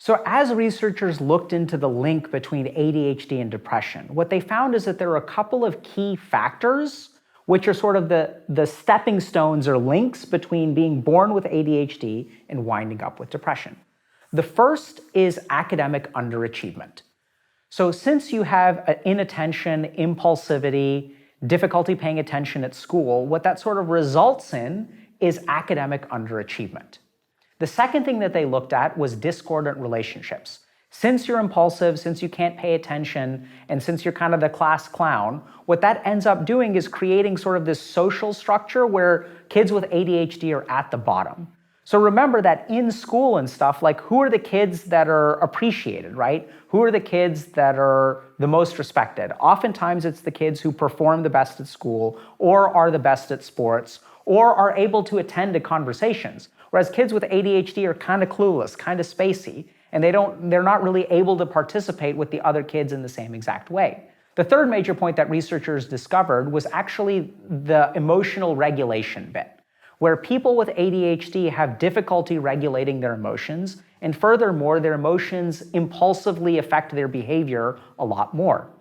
So as researchers looked into the link between ADHD and depression, what they found is that there are a couple of key factors which are sort of the stepping stones or links between being born with ADHD and winding up with depression. The first is academic underachievement. So since you have inattention, impulsivity, difficulty paying attention at school, what that sort of results in is academic underachievement. The second thing that they looked at was discordant relationships. Since you're impulsive, since you can't pay attention, and since you're kind of the class clown, what that ends up doing is creating sort of this social structure where kids with ADHD are at the bottom. So remember that in school and stuff, like who are the kids that are appreciated, right? Who are the kids that are the most respected? Oftentimes it's the kids who perform the best at school or are the best at sports or are able to attend to conversations. Whereas kids with ADHD are kind of clueless, kind of spacey, and they're not really able to participate with the other kids in the same exact way. The third major point that researchers discovered was actually the emotional regulation bit, where people with ADHD have difficulty regulating their emotions, and furthermore, their emotions impulsively affect their behavior a lot more.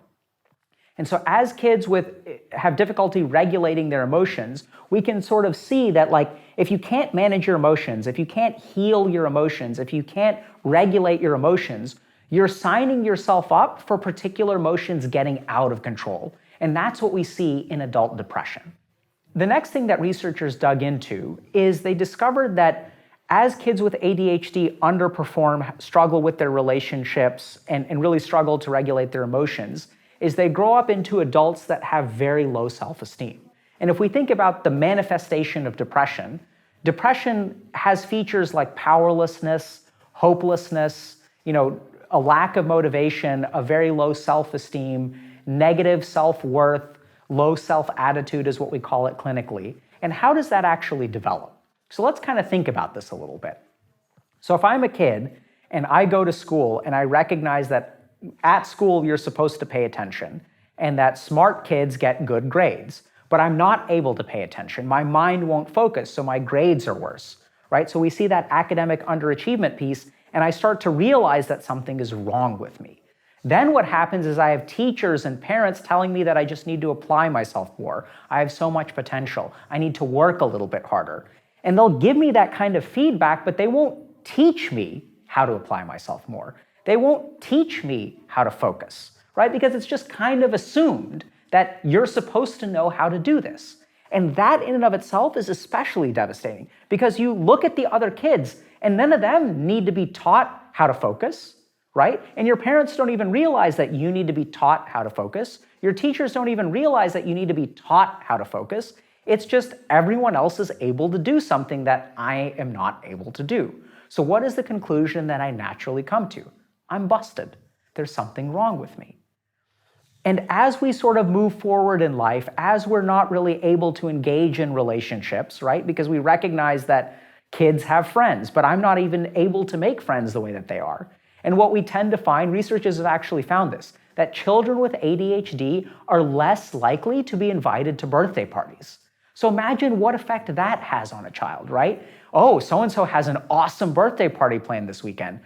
And so as kids have difficulty regulating their emotions, we can sort of see that if you can't manage your emotions, if you can't heal your emotions, if you can't regulate your emotions, you're signing yourself up for particular emotions getting out of control. And that's what we see in adult depression. The next thing that researchers dug into is they discovered that as kids with ADHD underperform, struggle with their relationships, and really struggle to regulate their emotions, is they grow up into adults that have very low self-esteem. And if we think about the manifestation of depression, depression has features like powerlessness, hopelessness, a lack of motivation, a very low self-esteem, negative self-worth, low self-attitude is what we call it clinically. And how does that actually develop? So let's kind of think about this a little bit. So if I'm a kid and I go to school and I recognize that at school you're supposed to pay attention and that smart kids get good grades, but I'm not able to pay attention. My mind won't focus, so my grades are worse, right? So we see that academic underachievement piece, and I start to realize that something is wrong with me. Then what happens is I have teachers and parents telling me that I just need to apply myself more. I have so much potential. I need to work a little bit harder. And they'll give me that kind of feedback, but they won't teach me how to apply myself more. They won't teach me how to focus, right? Because it's just kind of assumed that you're supposed to know how to do this. And that in and of itself is especially devastating because you look at the other kids and none of them need to be taught how to focus, right? And your parents don't even realize that you need to be taught how to focus. Your teachers don't even realize that you need to be taught how to focus. It's just everyone else is able to do something that I am not able to do. So what is the conclusion that I naturally come to? I'm busted. There's something wrong with me. And as we sort of move forward in life, as we're not really able to engage in relationships, right? Because we recognize that kids have friends, but I'm not even able to make friends the way that they are. And what we tend to find, researchers have actually found this, that children with ADHD are less likely to be invited to birthday parties. So imagine what effect that has on a child, right? Oh, so-and-so has an awesome birthday party planned this weekend.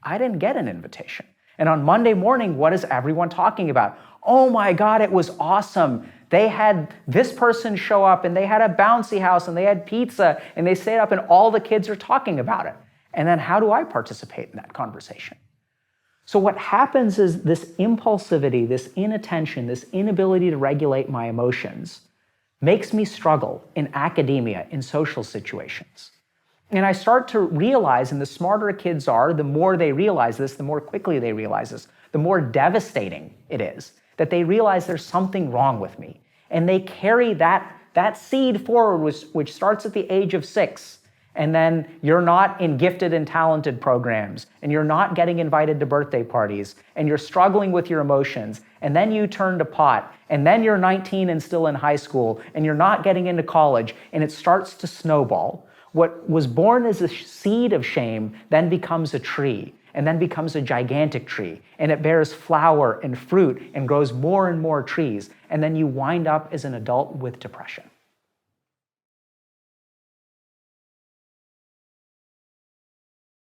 I didn't get an invitation. And on Monday morning, what is everyone talking about? Oh my God, it was awesome. They had this person show up and they had a bouncy house and they had pizza and they stayed up and all the kids are talking about it. And then how do I participate in that conversation? So what happens is this impulsivity, this inattention, this inability to regulate my emotions makes me struggle in academia, in social situations. And I start to realize, and the smarter kids are, the more they realize this, the more quickly they realize this, the more devastating it is, that they realize there's something wrong with me. And they carry that seed forward, which starts at the age of 6. And then you're not in gifted and talented programs, and you're not getting invited to birthday parties, and you're struggling with your emotions, and then you turn to pot, and then you're 19 and still in high school, and you're not getting into college, and it starts to snowball. What was born as a seed of shame then becomes a tree, and then becomes a gigantic tree, and it bears flower and fruit and grows more and more trees, and then you wind up as an adult with depression.